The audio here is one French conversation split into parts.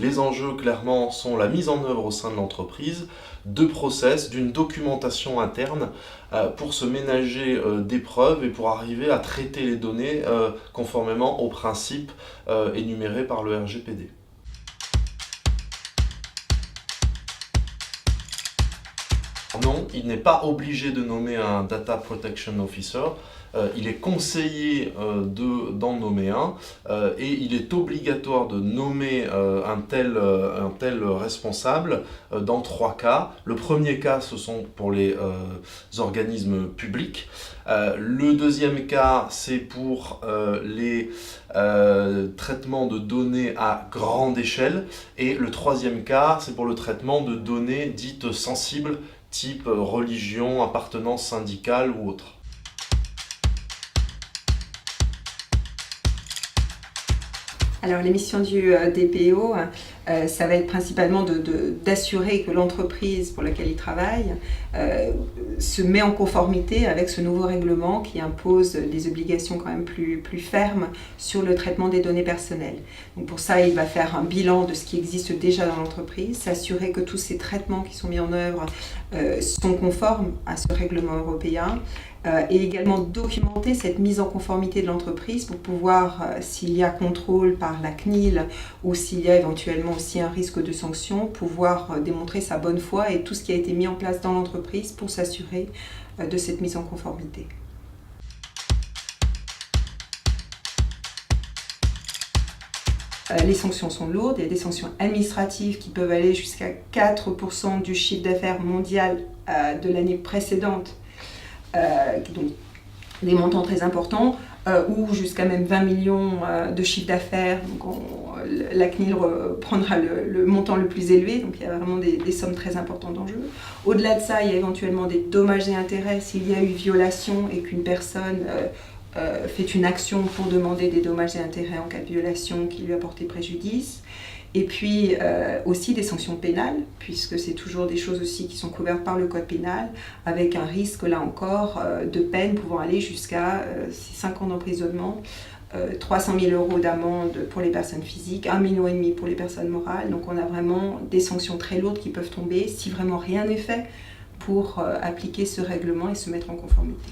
Les enjeux, clairement, sont la mise en œuvre au sein de l'entreprise de process, d'une documentation interne pour se ménager des preuves et pour arriver à traiter les données conformément aux principes énumérés par le RGPD. Non, il n'est pas obligé de nommer un Data Protection Officer. Il est conseillé d'en nommer un et il est obligatoire de nommer un tel responsable dans 3 cas. Le premier cas, ce sont pour les organismes publics. Le deuxième cas, c'est pour les traitements de données à grande échelle. Et le troisième cas, c'est pour le traitement de données dites sensibles, type religion, appartenance syndicale ou autre. Alors les missions du DPO, ça va être principalement d'assurer que l'entreprise pour laquelle il travaille se met en conformité avec ce nouveau règlement qui impose des obligations quand même plus fermes sur le traitement des données personnelles. Donc pour ça, il va faire un bilan de ce qui existe déjà dans l'entreprise, s'assurer que tous ces traitements qui sont mis en œuvre sont conformes à ce règlement européen. Et également documenter cette mise en conformité de l'entreprise pour pouvoir, s'il y a contrôle par la CNIL ou s'il y a éventuellement aussi un risque de sanction, pouvoir démontrer sa bonne foi et tout ce qui a été mis en place dans l'entreprise pour s'assurer de cette mise en conformité. Les sanctions sont lourdes, il y a des sanctions administratives qui peuvent aller jusqu'à 4% du chiffre d'affaires mondial de l'année précédente. Donc des montants très importants, ou jusqu'à même 20 millions de chiffre d'affaires. Donc la CNIL prendra le montant le plus élevé, donc il y a vraiment des sommes très importantes en jeu. Au-delà de ça, il y a éventuellement des dommages et intérêts s'il y a eu violation et qu'une personne fait une action pour demander des dommages et intérêts en cas de violation qui lui a porté préjudice. Et puis aussi des sanctions pénales, puisque c'est toujours des choses aussi qui sont couvertes par le code pénal, avec un risque, là encore, de peine pouvant aller jusqu'à 5 ans d'emprisonnement, 300 000 € d'amende pour les personnes physiques, 1,5 million pour les personnes morales. Donc on a vraiment des sanctions très lourdes qui peuvent tomber si vraiment rien n'est fait pour appliquer ce règlement et se mettre en conformité.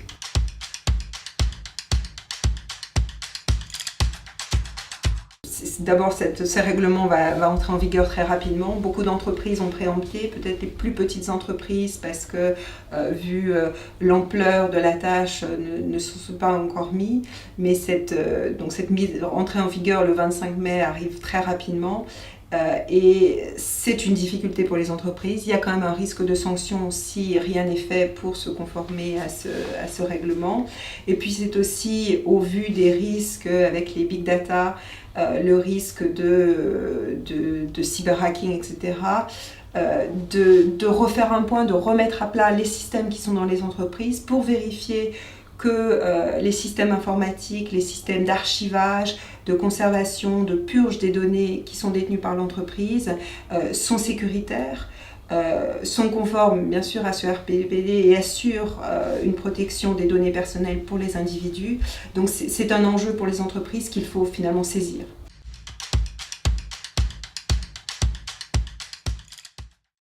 D'abord, ce règlement va entrer en vigueur très rapidement. Beaucoup d'entreprises ont préempté, peut-être les plus petites entreprises, parce que vu l'ampleur de la tâche, ne se sont pas encore mis. Mais cette entrée en vigueur le 25 mai arrive très rapidement. Et c'est une difficulté pour les entreprises. Il y a quand même un risque de sanction si rien n'est fait pour se conformer à ce règlement. Et puis c'est aussi au vu des risques avec les big data, le risque de cyberhacking, etc., de refaire un point, de remettre à plat les systèmes qui sont dans les entreprises pour vérifier que les systèmes informatiques, les systèmes d'archivage, de conservation, de purge des données qui sont détenues par l'entreprise sont sécuritaires, sont conformes bien sûr à ce RGPD et assurent une protection des données personnelles pour les individus. Donc c'est un enjeu pour les entreprises qu'il faut finalement saisir.